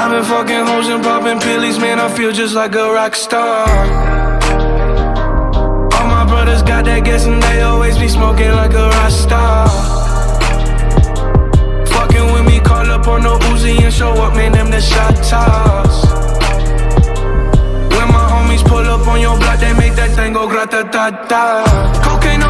I've been fucking hoes and popping pillies, man, I feel just like a rock star. All my brothers got that gas and they always be smoking like a rock star. Fucking with me, call up on the Uzi and show up, man, them the shot toss. When my homies pull up on your block, they make that thing go grata-ta-ta. Cocaine